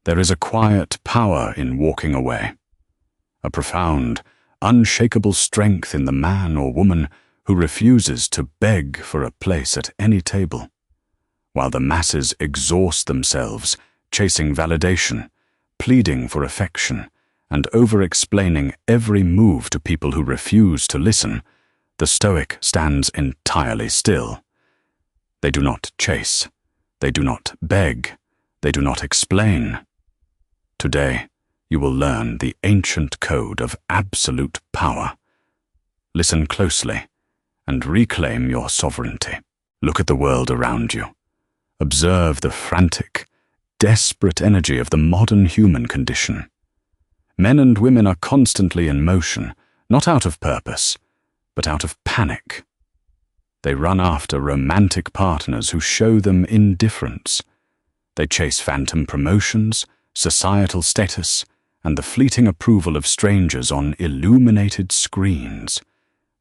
There is a quiet power in walking away, a profound, unshakable strength in the man or woman who refuses to beg for a place at any table. While the masses exhaust themselves, chasing validation, pleading for affection, and over-explaining every move to people who refuse to listen, the Stoic stands entirely still. They do not chase, they do not beg, they do not explain. Today, you will learn the ancient code of absolute power. Listen closely and reclaim your sovereignty. Look at the world around you. Observe the frantic, desperate energy of the modern human condition. Men and women are constantly in motion, not out of purpose, but out of panic. They run after romantic partners who show them indifference. They chase phantom promotions, societal status, and the fleeting approval of strangers on illuminated screens.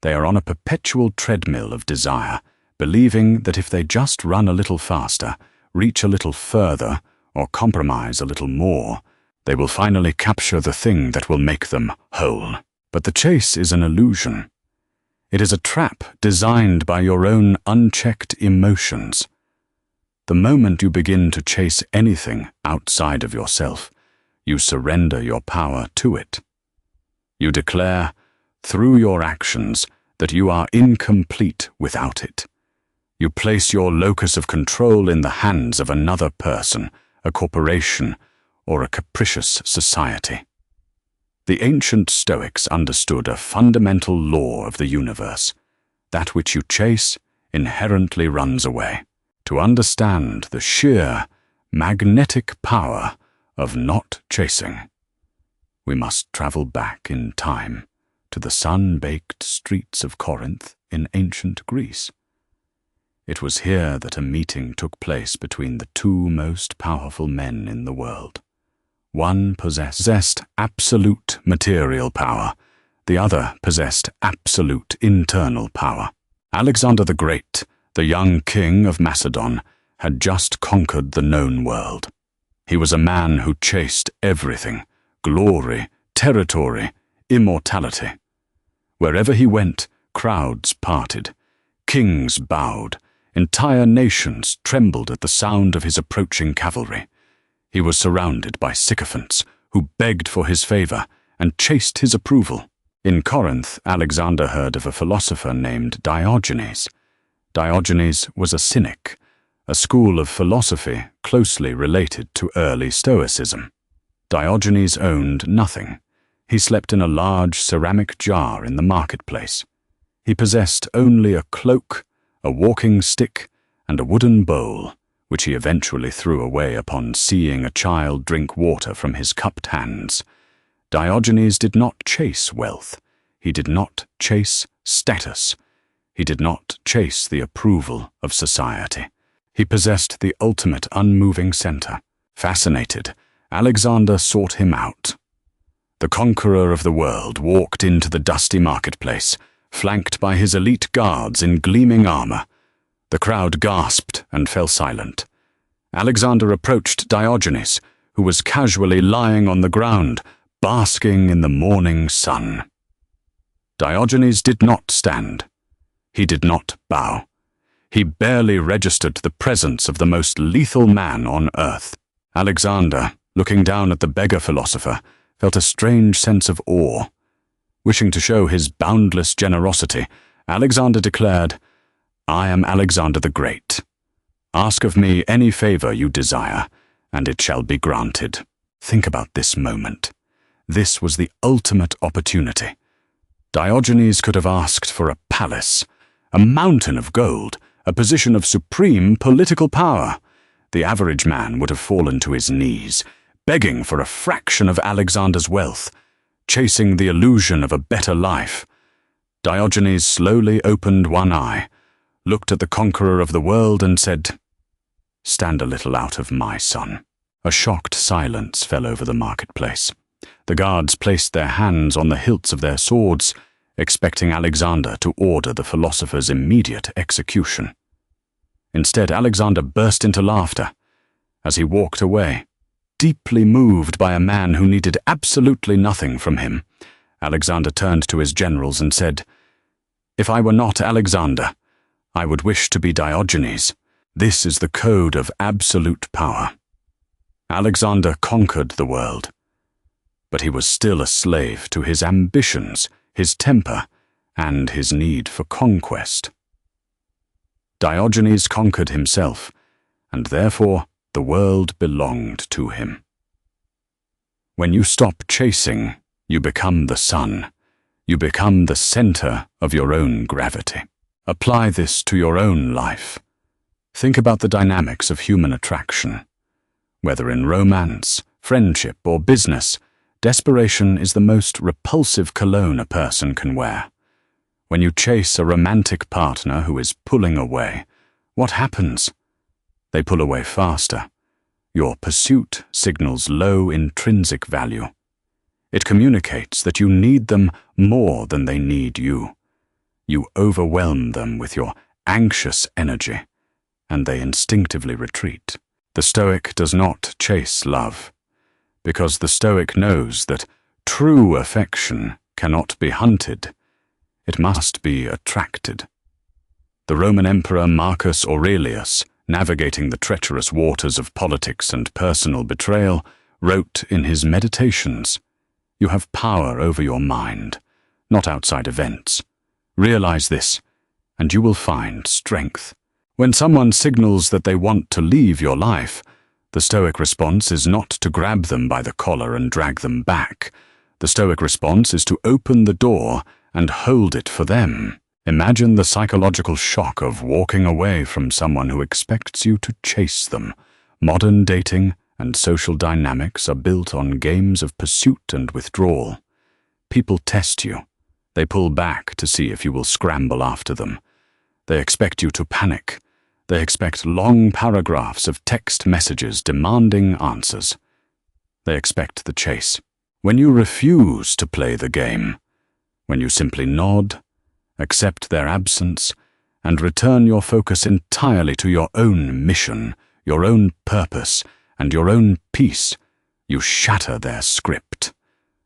They are on a perpetual treadmill of desire, believing that if they just run a little faster, reach a little further, or compromise a little more, they will finally capture the thing that will make them whole. But the chase is an illusion. It is a trap designed by your own unchecked emotions. The moment you begin to chase anything outside of yourself, you surrender your power to it. You declare, through your actions, that you are incomplete without it. You place your locus of control in the hands of another person, a corporation, or a capricious society. The ancient Stoics understood a fundamental law of the universe. That which you chase inherently runs away. To understand the sheer, magnetic power of not chasing, we must travel back in time to the sun-baked streets of Corinth in ancient Greece. It was here that a meeting took place between the two most powerful men in the world. One possessed absolute material power, the other possessed absolute internal power. Alexander the Great, the young king of Macedon, had just conquered the known world. He was a man who chased everything: glory, territory, immortality. Wherever he went, crowds parted, kings bowed, entire nations trembled at the sound of his approaching cavalry. He was surrounded by sycophants who begged for his favor and chased his approval. In Corinth, Alexander heard of a philosopher named Diogenes. Diogenes was a cynic, a school of philosophy closely related to early Stoicism. Diogenes owned nothing. He slept in a large ceramic jar in the marketplace. He possessed only a cloak, a walking stick, and a wooden bowl, which he eventually threw away upon seeing a child drink water from his cupped hands. Diogenes did not chase wealth. He did not chase status. He did not chase the approval of society. He possessed the ultimate unmoving center. Fascinated, Alexander sought him out. The conqueror of the world walked into the dusty marketplace, flanked by his elite guards in gleaming armor. The crowd gasped and fell silent. Alexander approached Diogenes, who was casually lying on the ground, basking in the morning sun. Diogenes did not stand. He did not bow. He barely registered the presence of the most lethal man on earth. Alexander, looking down at the beggar philosopher, felt a strange sense of awe. Wishing to show his boundless generosity, Alexander declared, "I am Alexander the Great. Ask of me any favor you desire, and it shall be granted." Think about this moment. This was the ultimate opportunity. Diogenes could have asked for a palace, a mountain of gold, a position of supreme political power. The average man would have fallen to his knees, begging for a fraction of Alexander's wealth, chasing the illusion of a better life. Diogenes slowly opened one eye, looked at the conqueror of the world and said, "Stand a little out of my sun." A shocked silence fell over the marketplace. The guards placed their hands on the hilts of their swords, expecting Alexander to order the philosopher's immediate execution. Instead, Alexander burst into laughter. As he walked away, deeply moved by a man who needed absolutely nothing from him, Alexander turned to his generals and said, "If I were not Alexander, I would wish to be Diogenes. This is the code of absolute power." Alexander conquered the world, but he was still a slave to his ambitions, his temper, and his need for conquest. Diogenes conquered himself, and therefore the world belonged to him. When you stop chasing, you become the sun. You become the center of your own gravity. Apply this to your own life. Think about the dynamics of human attraction. Whether in romance, friendship, or business, desperation is the most repulsive cologne a person can wear. When you chase a romantic partner who is pulling away, what happens? They pull away faster. Your pursuit signals low intrinsic value. It communicates that you need them more than they need you. You overwhelm them with your anxious energy, and they instinctively retreat. The Stoic does not chase love, because the Stoic knows that true affection cannot be hunted. It must be attracted. The Roman Emperor Marcus Aurelius, navigating the treacherous waters of politics and personal betrayal, wrote in his Meditations, "You have power over your mind, not outside events. Realize this, and you will find strength." When someone signals that they want to leave your life, the Stoic response is not to grab them by the collar and drag them back. The Stoic response is to open the door and hold it for them. Imagine the psychological shock of walking away from someone who expects you to chase them. Modern dating and social dynamics are built on games of pursuit and withdrawal. People test you. They pull back to see if you will scramble after them. They expect you to panic. They expect long paragraphs of text messages demanding answers. They expect the chase. When you refuse to play the game, when you simply nod, accept their absence, and return your focus entirely to your own mission, your own purpose, and your own peace, you shatter their script.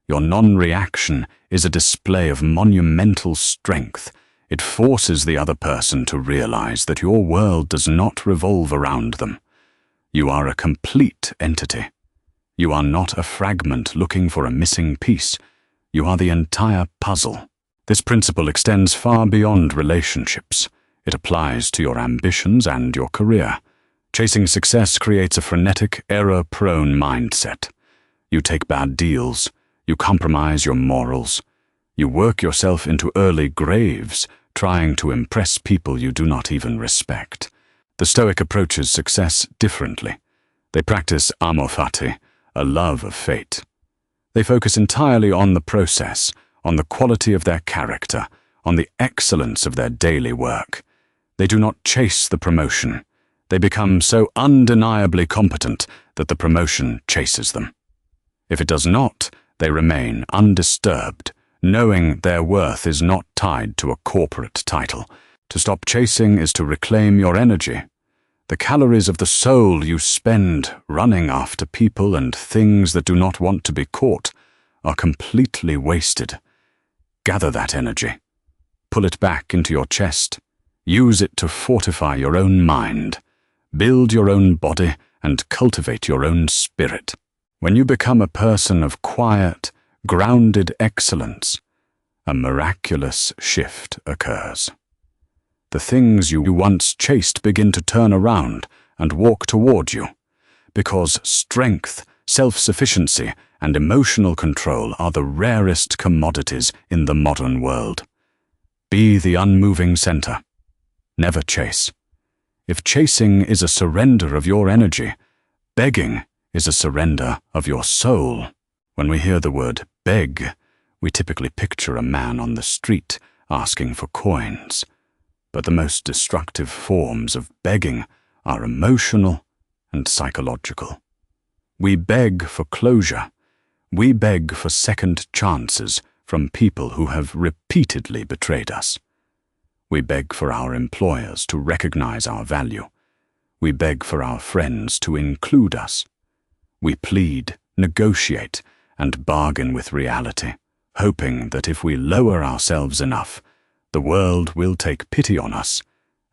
Your non-reaction is a display of monumental strength. It forces the other person to realize that your world does not revolve around them. You are a complete entity. You are not a fragment looking for a missing piece. You are the entire puzzle. This principle extends far beyond relationships. It applies to your ambitions and your career. Chasing success creates a frenetic, error-prone mindset. You take bad deals. You compromise your morals. You work yourself into early graves, trying to impress people you do not even respect. The Stoic approaches success differently. They practice amor fati, a love of fate. They focus entirely on the process, on the quality of their character, on the excellence of their daily work. They do not chase the promotion. They become so undeniably competent that the promotion chases them. If it does not, they remain undisturbed, knowing their worth is not tied to a corporate title. To stop chasing is to reclaim your energy. The calories of the soul you spend running after people and things that do not want to be caught are completely wasted. Gather that energy. Pull it back into your chest. Use it to fortify your own mind. Build your own body and cultivate your own spirit. When you become a person of quiet, grounded excellence, a miraculous shift occurs. The things you once chased begin to turn around and walk toward you, because strength, self-sufficiency, and emotional control are the rarest commodities in the modern world. Be the unmoving center. Never chase. If chasing is a surrender of your energy, begging is a surrender of your soul. When we hear the word beg, we typically picture a man on the street asking for coins. But the most destructive forms of begging are emotional and psychological. We beg for closure. We beg for second chances from people who have repeatedly betrayed us. We beg for our employers to recognize our value. We beg for our friends to include us. We plead, negotiate, and bargain with reality, hoping that if we lower ourselves enough, the world will take pity on us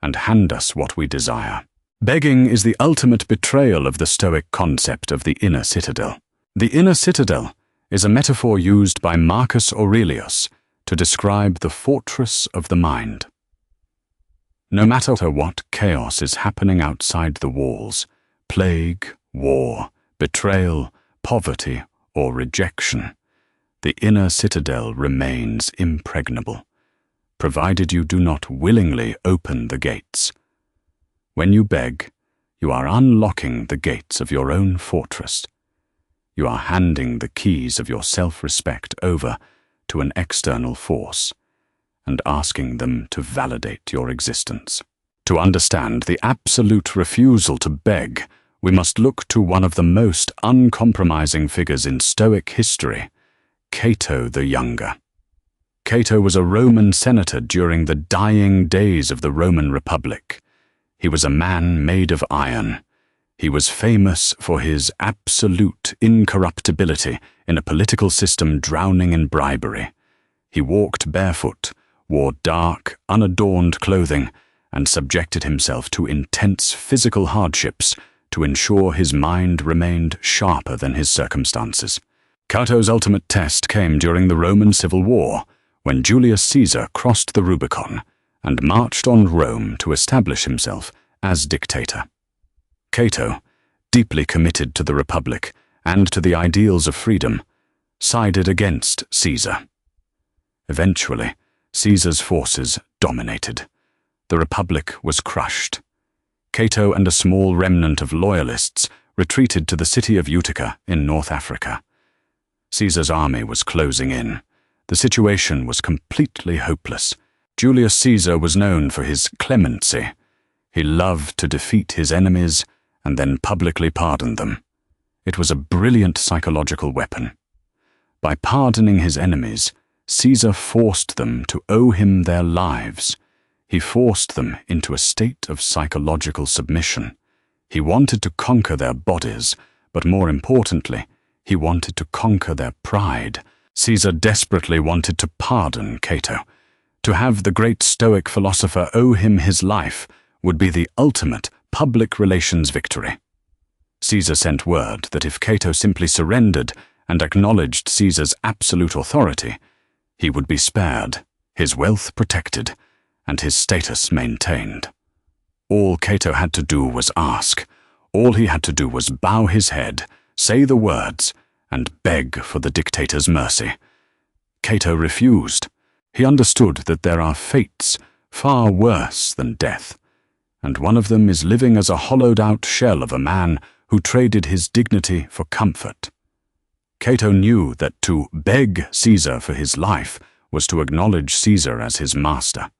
and hand us what we desire. Begging is the ultimate betrayal of the Stoic concept of the inner citadel. The inner citadel is a metaphor used by Marcus Aurelius to describe the fortress of the mind. No matter what chaos is happening outside the walls, plague, war, betrayal, poverty, or rejection, the inner citadel remains impregnable, provided you do not willingly open the gates. When you beg, you are unlocking the gates of your own fortress. You are handing the keys of your self-respect over to an external force and asking them to validate your existence. To understand the absolute refusal to beg, we must look to one of the most uncompromising figures in Stoic history, Cato the Younger. Cato was a Roman senator during the dying days of the Roman Republic. He was a man made of iron. He was famous for his absolute incorruptibility in a political system drowning in bribery. He walked barefoot, wore dark, unadorned clothing, and subjected himself to intense physical hardships to ensure his mind remained sharper than his circumstances. Cato's ultimate test came during the Roman Civil War, when Julius Caesar crossed the Rubicon and marched on Rome to establish himself as dictator. Cato, deeply committed to the Republic and to the ideals of freedom, sided against Caesar. Eventually, Caesar's forces dominated. The Republic was crushed. Cato and a small remnant of loyalists retreated to the city of Utica in North Africa. Caesar's army was closing in. The situation was completely hopeless. Julius Caesar was known for his clemency. He loved to defeat his enemies and then publicly pardon them. It was a brilliant psychological weapon. By pardoning his enemies, Caesar forced them to owe him their lives. He forced them into a state of psychological submission. He wanted to conquer their bodies, but more importantly, he wanted to conquer their pride. Caesar desperately wanted to pardon Cato. To have the great Stoic philosopher owe him his life would be the ultimate public relations victory. Caesar sent word that if Cato simply surrendered and acknowledged Caesar's absolute authority, he would be spared, his wealth protected, and his status maintained. All Cato had to do was ask. All he had to do was bow his head, say the words, and beg for the dictator's mercy. Cato refused. He understood that there are fates far worse than death, and one of them is living as a hollowed-out shell of a man who traded his dignity for comfort. Cato knew that to beg Caesar for his life was to acknowledge Caesar as his master.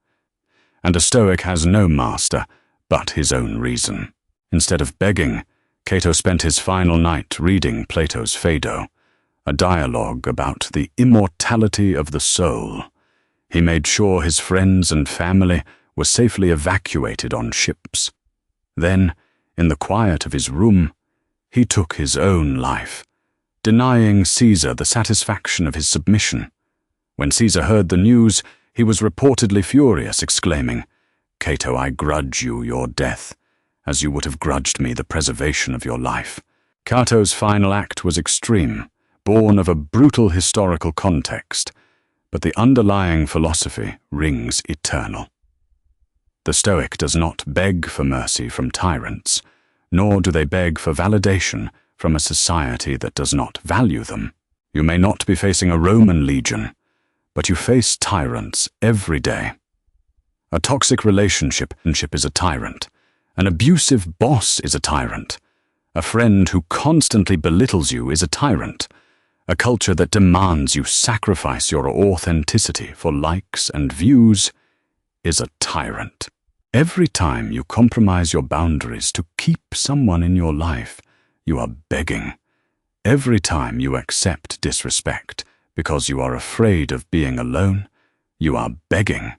And a Stoic has no master but his own reason. Instead of begging, Cato spent his final night reading Plato's Phaedo, a dialogue about the immortality of the soul. He made sure his friends and family were safely evacuated on ships. Then, in the quiet of his room, he took his own life, denying Caesar the satisfaction of his submission. When Caesar heard the news, he was reportedly furious, exclaiming, "Cato, I grudge you your death, as you would have grudged me the preservation of your life." Cato's final act was extreme, born of a brutal historical context, but the underlying philosophy rings eternal. The Stoic does not beg for mercy from tyrants, nor do they beg for validation from a society that does not value them. You may not be facing a Roman legion, but you face tyrants every day. A toxic relationship is a tyrant. An abusive boss is a tyrant. A friend who constantly belittles you is a tyrant. A culture that demands you sacrifice your authenticity for likes and views is a tyrant. Every time you compromise your boundaries to keep someone in your life, you are begging. Every time you accept disrespect because you are afraid of being alone, you are begging.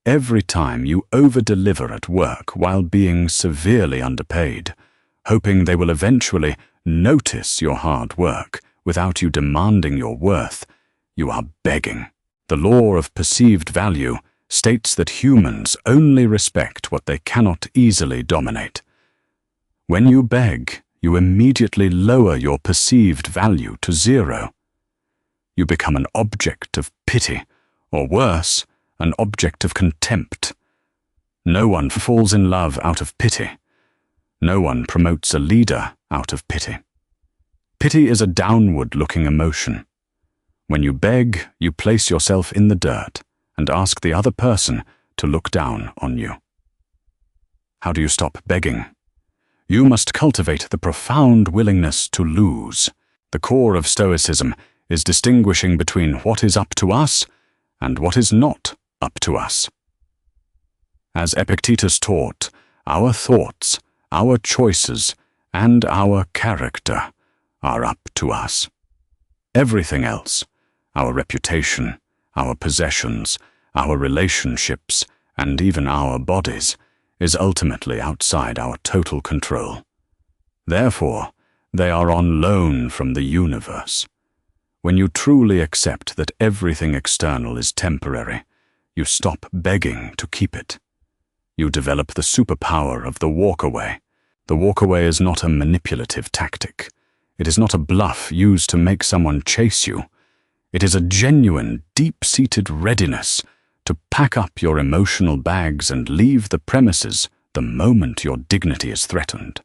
Every time you over-deliver at work while being severely underpaid, hoping they will eventually notice your hard work without you demanding your worth, you are begging. The law of perceived value states that humans only respect what they cannot easily dominate. When you beg, you immediately lower your perceived value to zero. You become an object of pity, or worse, an object of contempt. No one falls in love out of pity. No one promotes a leader out of pity. Pity is a downward-looking emotion. When you beg, you place yourself in the dirt and ask the other person to look down on you. How do you stop begging? You must cultivate the profound willingness to lose. The core of Stoicism is distinguishing between what is up to us and what is not up to us. As Epictetus taught, our thoughts, our choices, and our character are up to us. Everything else, our reputation, our possessions, our relationships, and even our bodies, is ultimately outside our total control. Therefore, they are on loan from the universe. When you truly accept that everything external is temporary, you stop begging to keep it. You develop the superpower of the walk-away. The walk-away is not a manipulative tactic. It is not a bluff used to make someone chase you. It is a genuine, deep-seated readiness to pack up your emotional bags and leave the premises the moment your dignity is threatened.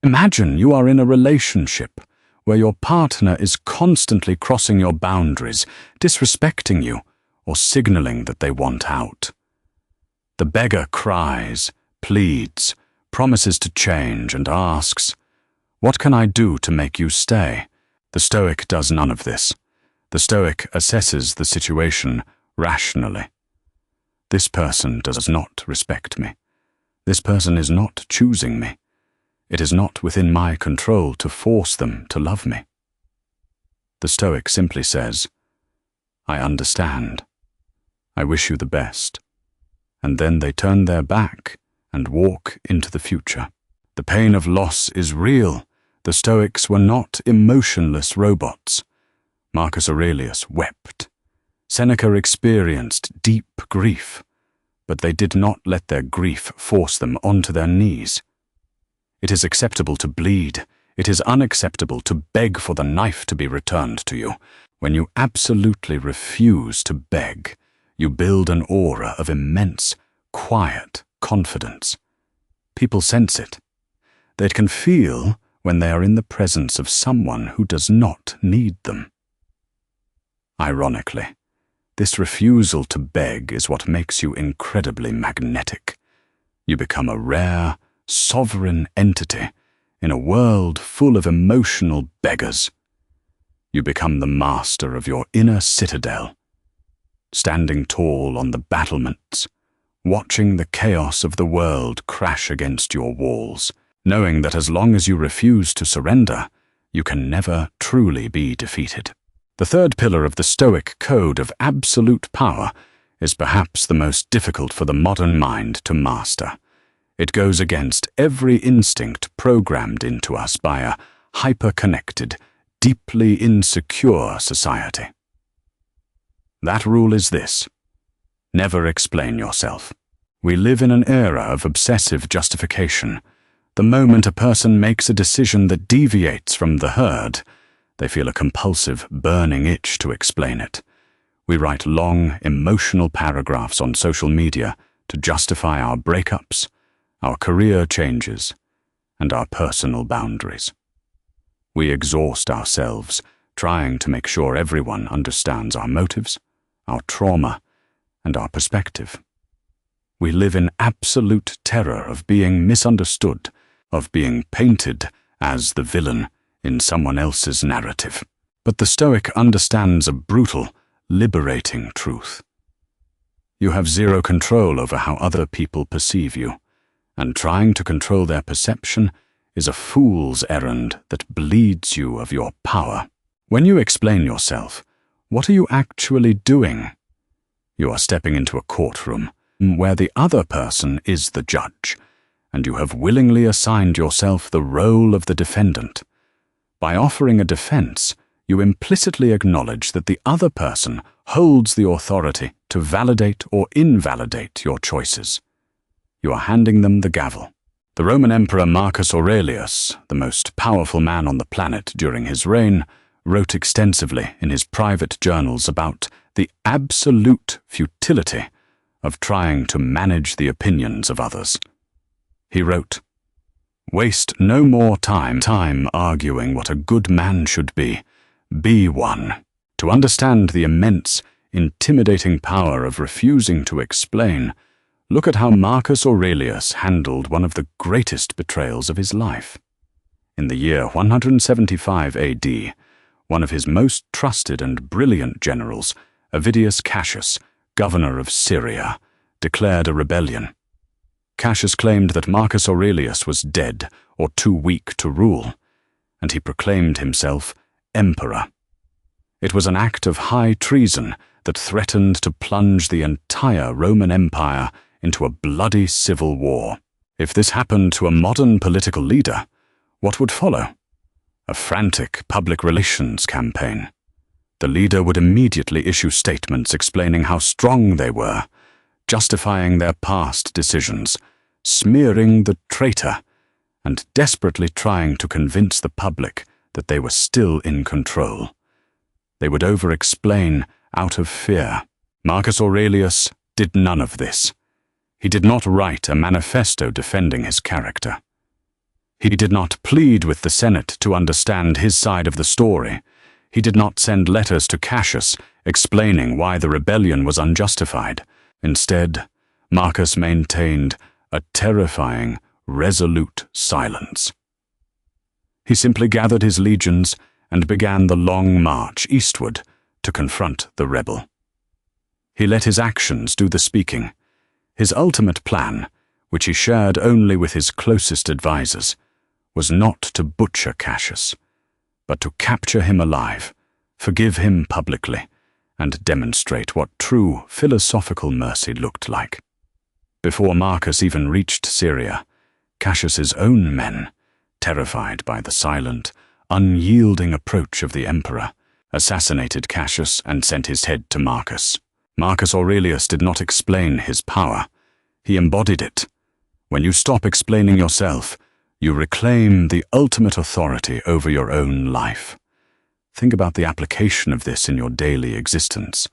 Imagine you are in a relationship where your partner is constantly crossing your boundaries, disrespecting you, or signaling that they want out. The beggar cries, pleads, promises to change, and asks, "What can I do to make you stay?" The Stoic does none of this. The Stoic assesses the situation rationally. This person does not respect me. This person is not choosing me. It is not within my control to force them to love me. The Stoic simply says, "I understand. I wish you the best." And then they turn their back and walk into the future. The pain of loss is real. The Stoics were not emotionless robots. Marcus Aurelius wept. Seneca experienced deep grief, but they did not let their grief force them onto their knees. It is acceptable to bleed. It is unacceptable to beg for the knife to be returned to you. When you absolutely refuse to beg, you build an aura of immense, quiet confidence. People sense it. They can feel when they are in the presence of someone who does not need them. Ironically, this refusal to beg is what makes you incredibly magnetic. You become a rare, sovereign entity in a world full of emotional beggars. You become the master of your inner citadel, standing tall on the battlements, watching the chaos of the world crash against your walls, knowing that as long as you refuse to surrender, you can never truly be defeated. The third pillar of the Stoic code of absolute power is perhaps the most difficult for the modern mind to master. It goes against every instinct programmed into us by a hyper-connected, deeply insecure society. That rule is this: never explain yourself. We live in an era of obsessive justification. The moment a person makes a decision that deviates from the herd, they feel a compulsive, burning itch to explain it. We write long, emotional paragraphs on social media to justify our breakups, our career changes, and our personal boundaries. We exhaust ourselves trying to make sure everyone understands our motives, our trauma, and our perspective. We live in absolute terror of being misunderstood, of being painted as the villain in someone else's narrative. But the Stoic understands a brutal, liberating truth. You have zero control over how other people perceive you, and trying to control their perception is a fool's errand that bleeds you of your power. When you explain yourself, what are you actually doing? You are stepping into a courtroom where the other person is the judge, and you have willingly assigned yourself the role of the defendant. By offering a defense, you implicitly acknowledge that the other person holds the authority to validate or invalidate your choices. You are handing them the gavel. The Roman Emperor Marcus Aurelius, the most powerful man on the planet during his reign, wrote extensively in his private journals about the absolute futility of trying to manage the opinions of others. He wrote, "Waste no more time arguing what a good man should be. Be one." To understand the immense, intimidating power of refusing to explain, look at how Marcus Aurelius handled one of the greatest betrayals of his life. In the year 175 AD, one of his most trusted and brilliant generals, Avidius Cassius, governor of Syria, declared a rebellion. Cassius claimed that Marcus Aurelius was dead or too weak to rule, and he proclaimed himself emperor. It was an act of high treason that threatened to plunge the entire Roman Empire into a bloody civil war. If this happened to a modern political leader, what would follow? A frantic public relations campaign. The leader would immediately issue statements explaining how strong they were, justifying their past decisions, smearing the traitor, and desperately trying to convince the public that they were still in control. They would over-explain out of fear. Marcus Aurelius did none of this. He did not write a manifesto defending his character. He did not plead with the Senate to understand his side of the story. He did not send letters to Cassius explaining why the rebellion was unjustified. Instead, Marcus maintained a terrifying, resolute silence. He simply gathered his legions and began the long march eastward to confront the rebel. He let his actions do the speaking. His ultimate plan, which he shared only with his closest advisors, was not to butcher Cassius, but to capture him alive, forgive him publicly, and demonstrate what true philosophical mercy looked like. Before Marcus even reached Syria, Cassius's own men, terrified by the silent, unyielding approach of the emperor, assassinated Cassius and sent his head to Marcus. Marcus Aurelius did not explain his power. He embodied it. When you stop explaining yourself, you reclaim the ultimate authority over your own life. Think about the application of this in your daily existence.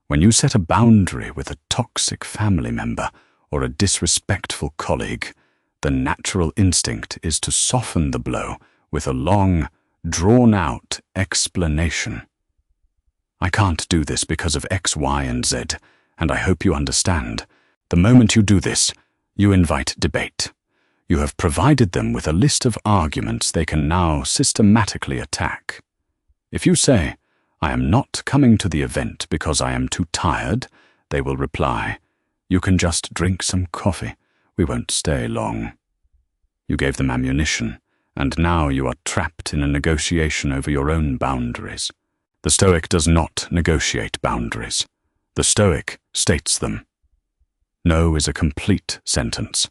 When you set a boundary with a toxic family member or a disrespectful colleague, the natural instinct is to soften the blow with a long, drawn-out explanation. "I can't do this because of X, Y, and Z, and I hope you understand. The moment you do this, you invite debate. You have provided them with a list of arguments they can now systematically attack. If you say, 'I am not coming to the event because I am too tired,' they will reply, 'You can just drink some coffee. We won't stay long.' You gave them ammunition, and now you are trapped in a negotiation over your own boundaries. The Stoic does not negotiate boundaries. The Stoic states them. No is a complete sentence.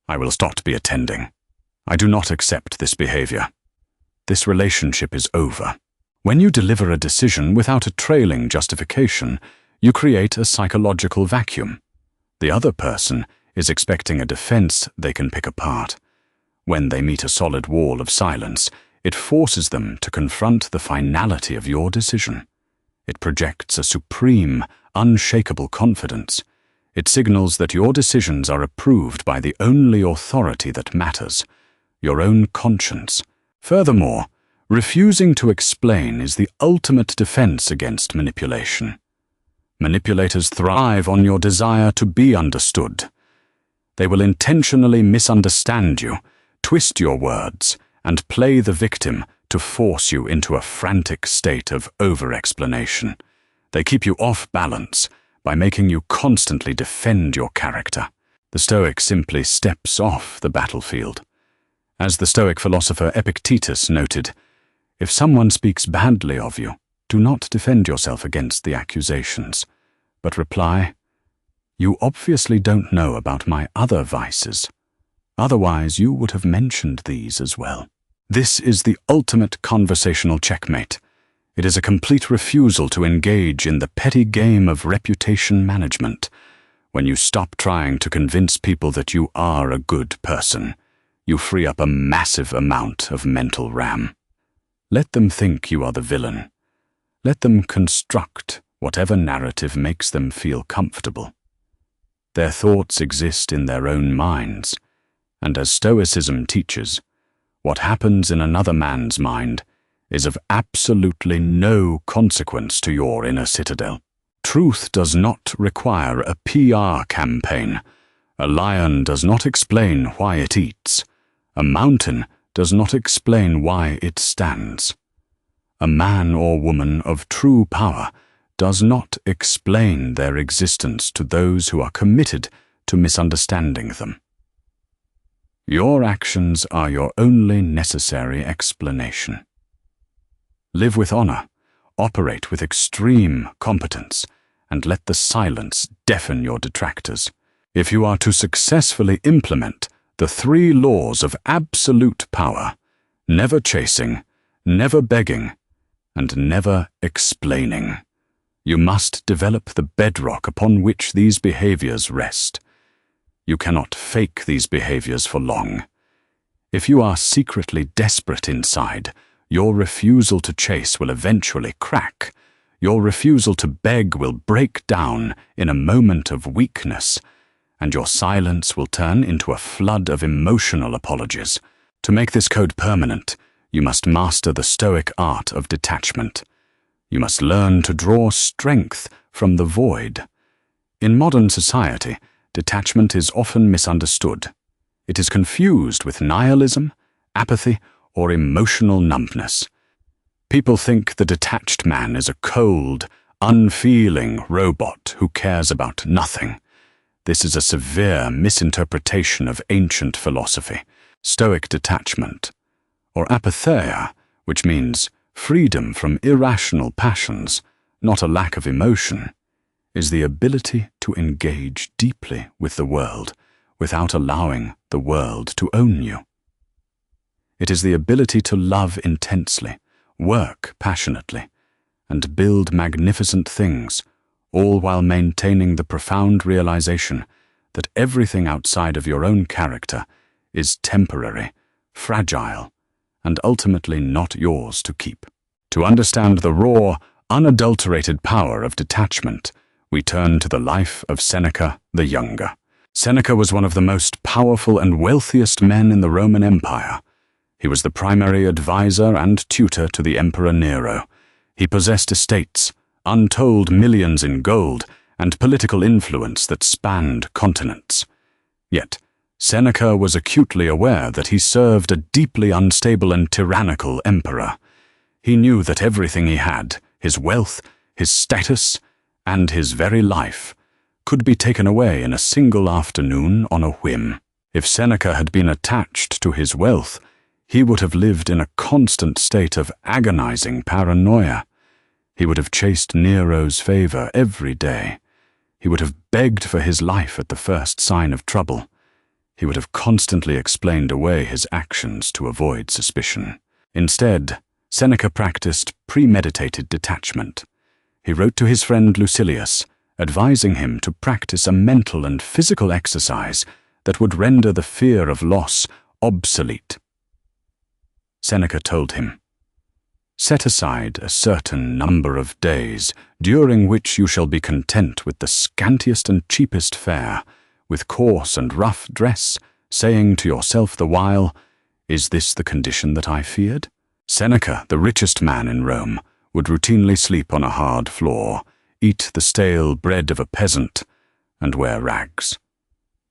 I will not be attending. I do not accept this behavior. This relationship is over. When you deliver a decision without a trailing justification, you create a psychological vacuum. The other person is expecting a defense they can pick apart. When they meet a solid wall of silence, it forces them to confront the finality of your decision. It projects a supreme, unshakable confidence. It signals that your decisions are approved by the only authority that matters, your own conscience. Furthermore, refusing to explain is the ultimate defense against manipulation. Manipulators thrive on your desire to be understood. They will intentionally misunderstand you, twist your words, and play the victim to force you into a frantic state of over-explanation. They keep you off balance by making you constantly defend your character. The Stoic simply steps off the battlefield. As the Stoic philosopher Epictetus noted, if someone speaks badly of you, do not defend yourself against the accusations, but reply, "You obviously don't know about my other vices. Otherwise, you would have mentioned these as well. This is the ultimate conversational checkmate. It is a complete refusal to engage in the petty game of reputation management. When you stop trying to convince people that you are a good person, you free up a massive amount of mental RAM. Let them think you are the villain. Let them construct whatever narrative makes them feel comfortable. Their thoughts exist in their own minds, and as Stoicism teaches, what happens in another man's mind is of absolutely no consequence to your inner citadel. Truth does not require a PR campaign. A lion does not explain why it eats. A mountain does not explain why it stands. A man or woman of true power does not explain their existence to those who are committed to misunderstanding them. Your actions are your only necessary explanation. Live with honor, operate with extreme competence, and let the silence deafen your detractors. If you are to successfully implement the 3 laws of absolute power, never chasing, never begging, and never explaining, you must develop the bedrock upon which these behaviors rest. You cannot fake these behaviors for long. If you are secretly desperate inside, your refusal to chase will eventually crack. Your refusal to beg will break down in a moment of weakness, and your silence will turn into a flood of emotional apologies. To make this code permanent, you must master the Stoic art of detachment. You must learn to draw strength from the void. In modern society, detachment is often misunderstood. It is confused with nihilism, apathy, or emotional numbness. People think the detached man is a cold, unfeeling robot who cares about nothing. This is a severe misinterpretation of ancient philosophy. Stoic detachment, or apatheia, which means freedom from irrational passions, not a lack of emotion, is the ability to engage deeply with the world without allowing the world to own you. It is the ability to love intensely, work passionately, and build magnificent things, all while maintaining the profound realization that everything outside of your own character is temporary, fragile, and ultimately not yours to keep. To understand the raw, unadulterated power of detachment, we turn to the life of Seneca the Younger. Seneca was one of the most powerful and wealthiest men in the Roman Empire. He was the primary advisor and tutor to the Emperor Nero. He possessed estates, untold millions in gold, and political influence that spanned continents. Yet, Seneca was acutely aware that he served a deeply unstable and tyrannical emperor. He knew that everything he had, his wealth, his status, and his very life, could be taken away in a single afternoon on a whim. If Seneca had been attached to his wealth, he would have lived in a constant state of agonizing paranoia. He would have chased Nero's favor every day. He would have begged for his life at the first sign of trouble. He would have constantly explained away his actions to avoid suspicion. Instead, Seneca practiced premeditated detachment. He wrote to his friend Lucilius, advising him to practice a mental and physical exercise that would render the fear of loss obsolete. Seneca told him, "Set aside a certain number of days, during which you shall be content with the scantiest and cheapest fare, with coarse and rough dress, saying to yourself the while, 'Is this the condition that I feared?'" Seneca, the richest man in Rome, would routinely sleep on a hard floor, eat the stale bread of a peasant, and wear rags.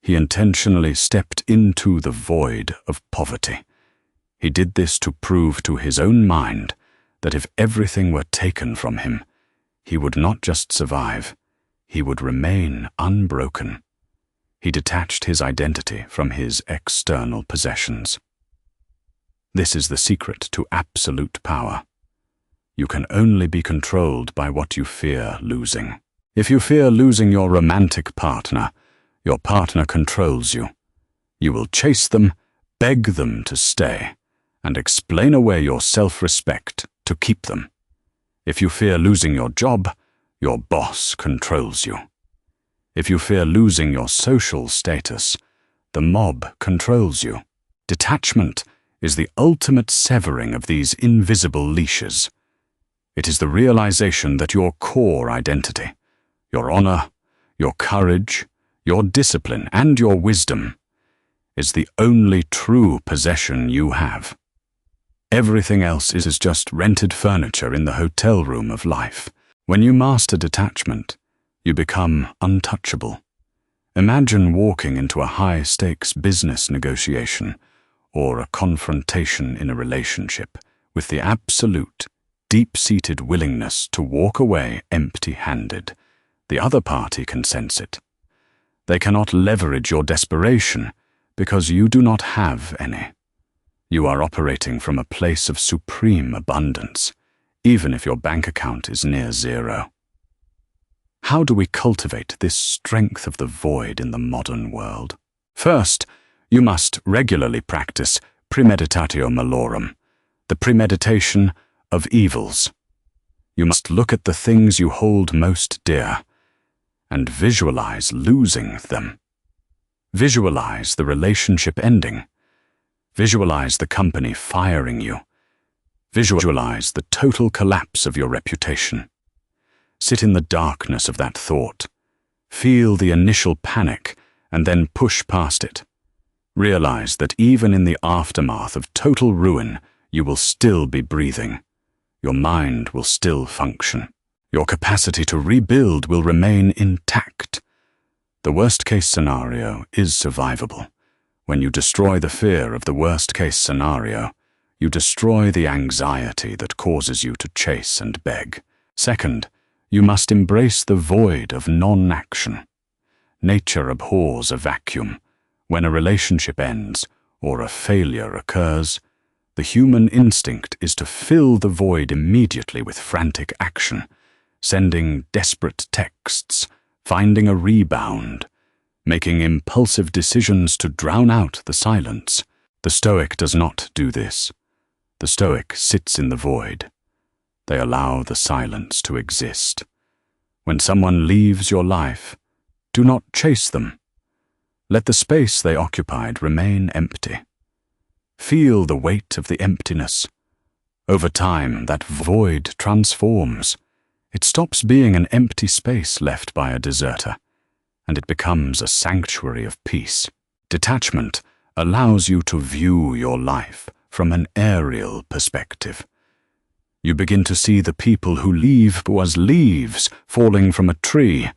He intentionally stepped into the void of poverty. He did this to prove to his own mind that if everything were taken from him, he would not just survive, he would remain unbroken. He detached his identity from his external possessions. This is the secret to absolute power. You can only be controlled by what you fear losing. If you fear losing your romantic partner, your partner controls you. You will chase them, beg them to stay, and explain away your self-respect to keep them. If you fear losing your job, your boss controls you. If you fear losing your social status, the mob controls you. Detachment is the ultimate severing of these invisible leashes. It is the realization that your core identity, your honor, your courage, your discipline, and your wisdom is the only true possession you have. Everything else is just rented furniture in the hotel room of life. When you master detachment, you become untouchable. Imagine walking into a high-stakes business negotiation or a confrontation in a relationship with the absolute, deep-seated willingness to walk away empty-handed. The other party can sense it. They cannot leverage your desperation because you do not have any. You are operating from a place of supreme abundance, even if your bank account is near zero. How do we cultivate this strength of the void in the modern world? First, you must regularly practice premeditatio malorum, the premeditation of evils. You must look at the things you hold most dear and visualize losing them. Visualize the relationship ending. Visualize the company firing you. Visualize the total collapse of your reputation. Sit in the darkness of that thought. Feel the initial panic and then push past it. Realize that even in the aftermath of total ruin, you will still be breathing. Your mind will still function. Your capacity to rebuild will remain intact. The worst-case scenario is survivable. When you destroy the fear of the worst-case scenario, you destroy the anxiety that causes you to chase and beg. Second, you must embrace the void of non-action. Nature abhors a vacuum. When a relationship ends or a failure occurs, the human instinct is to fill the void immediately with frantic action, sending desperate texts, finding a rebound, making impulsive decisions to drown out the silence. The Stoic does not do this. The Stoic sits in the void. They allow the silence to exist. When someone leaves your life, do not chase them. Let the space they occupied remain empty. Feel the weight of the emptiness. Over time, that void transforms. It stops being an empty space left by a deserter, and it becomes a sanctuary of peace. Detachment allows you to view your life from an aerial perspective. You begin to see the people who leave as leaves falling from a tree,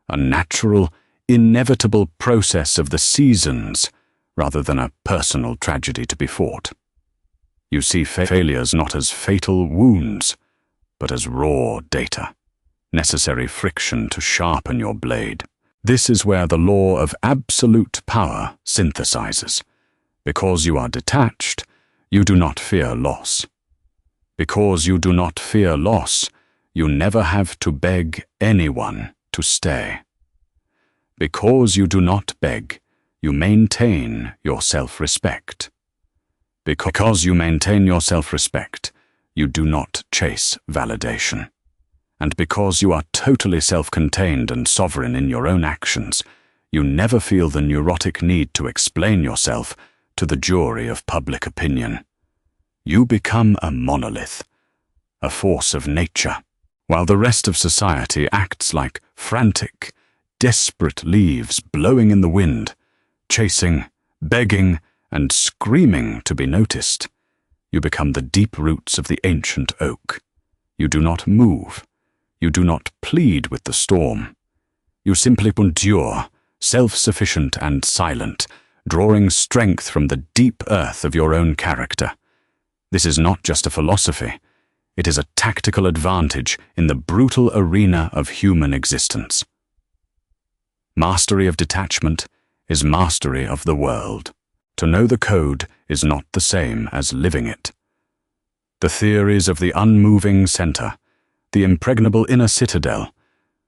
a natural, inevitable process of the seasons, rather than a personal tragedy to be fought. You see failures not as fatal wounds, but as raw data, necessary friction to sharpen your blade. This is where the law of absolute power synthesizes. Because you are detached, you do not fear loss. Because you do not fear loss, you never have to beg anyone to stay. Because you do not beg, you maintain your self-respect. Because you maintain your self-respect, you do not chase validation. And because you are totally self-contained and sovereign in your own actions, you never feel the neurotic need to explain yourself to the jury of public opinion. You become a monolith, a force of nature, while the rest of society acts like frantic, desperate leaves blowing in the wind, chasing, begging, and screaming to be noticed. You become the deep roots of the ancient oak. You do not move. You do not plead with the storm. You simply endure, self-sufficient and silent, drawing strength from the deep earth of your own character. This is not just a philosophy. It is a tactical advantage in the brutal arena of human existence. Mastery of detachment is mastery of the world. To know the code is not the same as living it. The theories of the unmoving center, the impregnable inner citadel,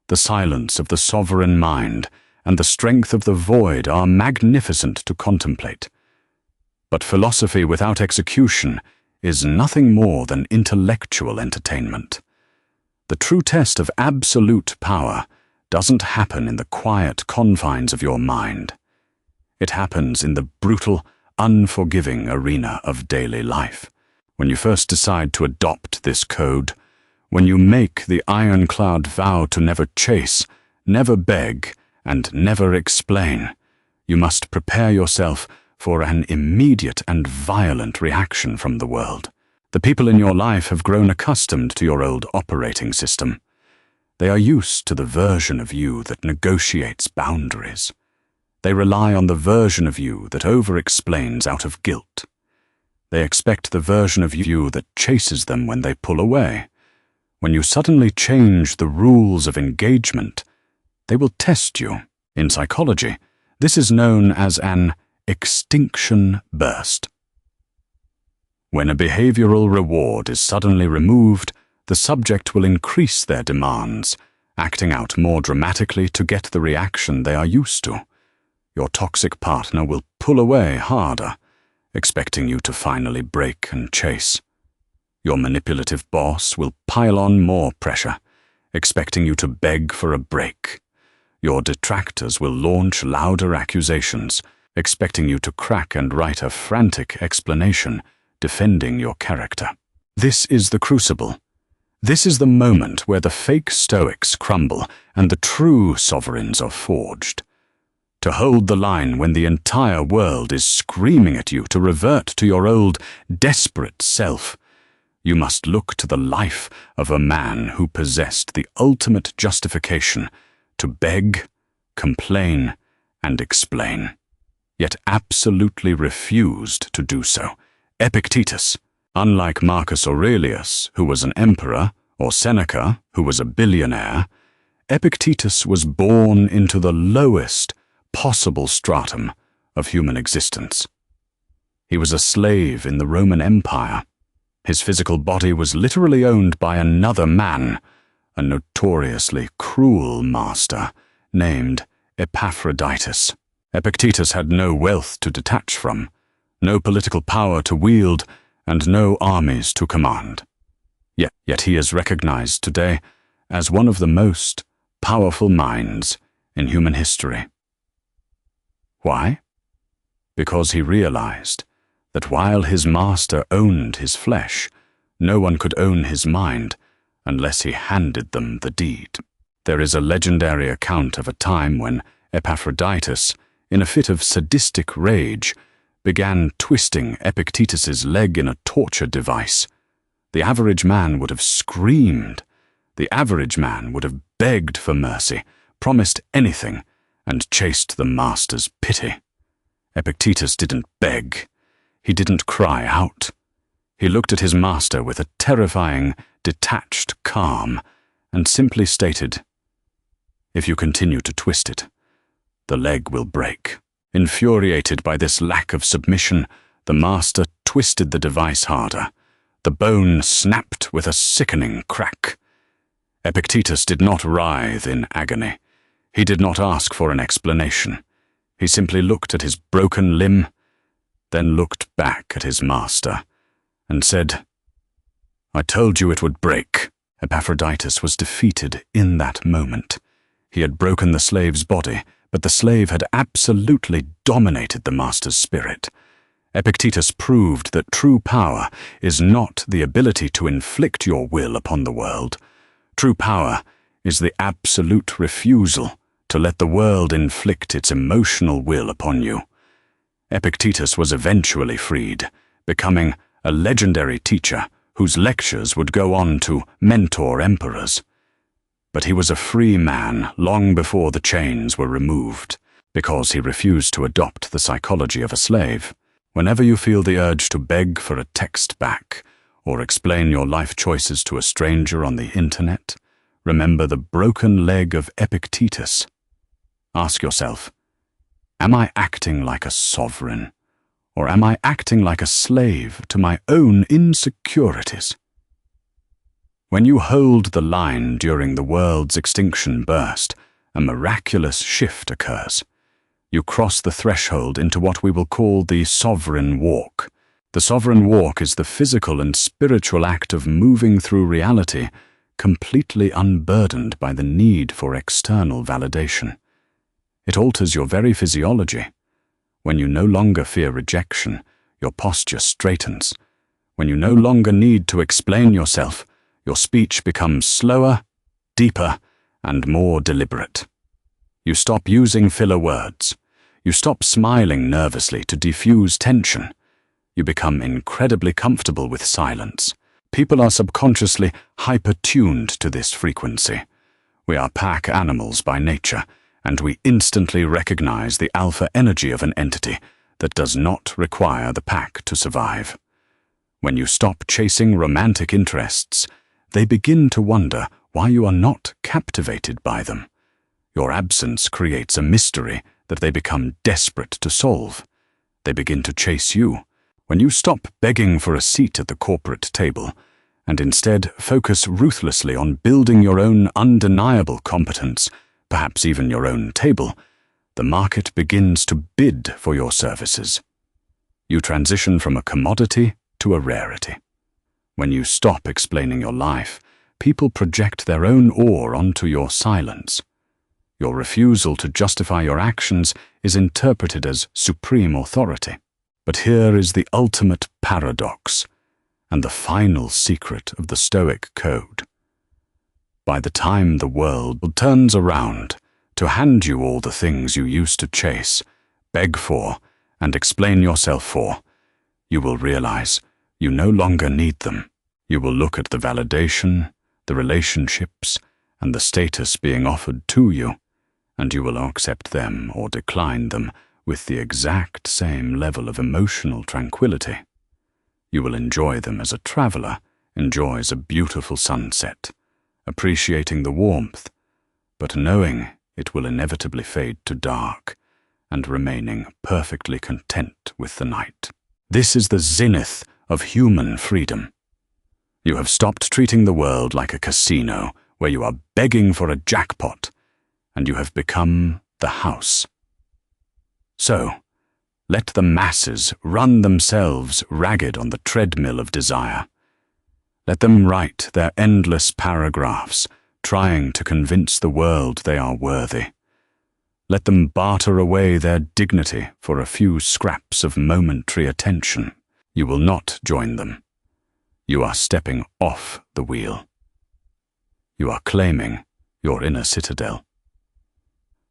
the silence of the sovereign mind, and the strength of the void are magnificent to contemplate. But philosophy without execution is nothing more than intellectual entertainment. The true test of absolute power doesn't happen in the quiet confines of your mind. It happens in the brutal, unforgiving arena of daily life. When you first decide to adopt this code, when you make the ironclad vow to never chase, never beg, and never explain, you must prepare yourself for an immediate and violent reaction from the world. The people in your life have grown accustomed to your old operating system. They are used to the version of you that negotiates boundaries. They rely on the version of you that over-explains out of guilt. They expect the version of you that chases them when they pull away. When you suddenly change the rules of engagement, they will test you. In psychology, this is known as an extinction burst. When a behavioral reward is suddenly removed, the subject will increase their demands, acting out more dramatically to get the reaction they are used to. Your toxic partner will pull away harder, expecting you to finally break and chase. Your manipulative boss will pile on more pressure, expecting you to beg for a break. Your detractors will launch louder accusations, expecting you to crack and write a frantic explanation, defending your character. This is the crucible. This is the moment where the fake Stoics crumble and the true sovereigns are forged. To hold the line when the entire world is screaming at you to revert to your old, desperate self, you must look to the life of a man who possessed the ultimate justification to beg, complain, and explain, yet absolutely refused to do so. Epictetus, unlike Marcus Aurelius, who was an emperor, or Seneca, who was a billionaire, Epictetus was born into the lowest possible stratum of human existence. He was a slave in the Roman Empire. His physical body was literally owned by another man, a notoriously cruel master named Epictetus. Epictetus had no wealth to detach from, no political power to wield, and no armies to command. Yet he is recognized today as one of the most powerful minds in human history. Why? Because he realized that while his master owned his flesh, no one could own his mind unless he handed them the deed. There is a legendary account of a time when Epictetus, in a fit of sadistic rage, began twisting Epictetus's leg in a torture device. The average man would have screamed. The average man would have begged for mercy, promised anything, and chased the master's pity. Epictetus didn't beg. He didn't cry out. He looked at his master with a terrifying, detached calm, and simply stated, "If you continue to twist it, the leg will break." Infuriated by this lack of submission, the master twisted the device harder. The bone snapped with a sickening crack. Epictetus did not writhe in agony. He did not ask for an explanation. He simply looked at his broken limb, then looked back at his master, and said, "I told you it would break." Epictetus was defeated in that moment. He had broken the slave's body, but the slave had absolutely dominated the master's spirit. Epictetus proved that true power is not the ability to inflict your will upon the world. True power is the absolute refusal to let the world inflict its emotional will upon you. Epictetus was eventually freed, becoming a legendary teacher whose lectures would go on to mentor emperors. But he was a free man long before the chains were removed, because he refused to adopt the psychology of a slave. Whenever you feel the urge to beg for a text back, or explain your life choices to a stranger on the internet, remember the broken leg of Epictetus. Ask yourself, am I acting like a sovereign, or am I acting like a slave to my own insecurities? When you hold the line during the world's extinction burst, a miraculous shift occurs. You cross the threshold into what we will call the sovereign walk. The sovereign walk is the physical and spiritual act of moving through reality, completely unburdened by the need for external validation. It alters your very physiology. When you no longer fear rejection, your posture straightens. When you no longer need to explain yourself, your speech becomes slower, deeper, and more deliberate. You stop using filler words. You stop smiling nervously to diffuse tension. You become incredibly comfortable with silence. People are subconsciously hyper-tuned to this frequency. We are pack animals by nature, and we instantly recognize the alpha energy of an entity that does not require the pack to survive. When you stop chasing romantic interests, they begin to wonder why you are not captivated by them. Your absence creates a mystery that they become desperate to solve. They begin to chase you. When you stop begging for a seat at the corporate table and instead focus ruthlessly on building your own undeniable competence, perhaps even your own table, the market begins to bid for your services. You transition from a commodity to a rarity. When you stop explaining your life, people project their own awe onto your silence. Your refusal to justify your actions is interpreted as supreme authority. But here is the ultimate paradox and the final secret of the Stoic code. By the time the world turns around to hand you all the things you used to chase, beg for, and explain yourself for, you will realize you no longer need them. You will look at the validation, the relationships, and the status being offered to you, and you will accept them or decline them with the exact same level of emotional tranquility. You will enjoy them as a traveler enjoys a beautiful sunset, appreciating the warmth, but knowing it will inevitably fade to dark, and remaining perfectly content with the night. This is the zenith of human freedom. You have stopped treating the world like a casino where you are begging for a jackpot, and you have become the house. So, let the masses run themselves ragged on the treadmill of desire. Let them write their endless paragraphs, trying to convince the world they are worthy. Let them barter away their dignity for a few scraps of momentary attention. You will not join them. You are stepping off the wheel. You are claiming your inner citadel.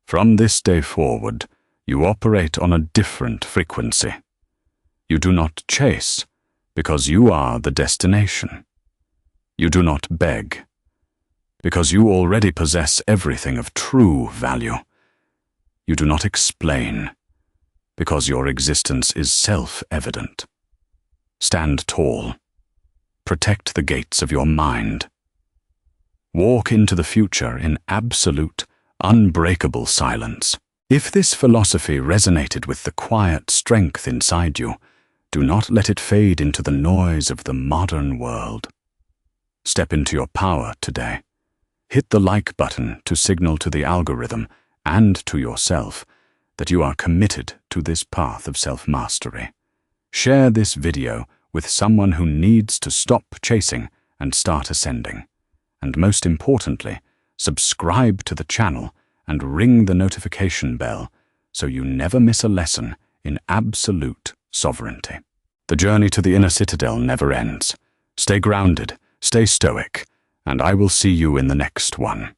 From this day forward, you operate on a different frequency. You do not chase, because you are the destination. You do not beg, because you already possess everything of true value. You do not explain, because your existence is self-evident. Stand tall. Protect the gates of your mind. Walk into the future in absolute, unbreakable silence. If this philosophy resonated with the quiet strength inside you, do not let it fade into the noise of the modern world. Step into your power today. Hit the like button to signal to the algorithm and to yourself that you are committed to this path of self-mastery. Share this video with someone who needs to stop chasing and start ascending. And most importantly, subscribe to the channel and ring the notification bell so you never miss a lesson in absolute sovereignty. The journey to the inner citadel never ends. Stay grounded, stay stoic, and I will see you in the next one.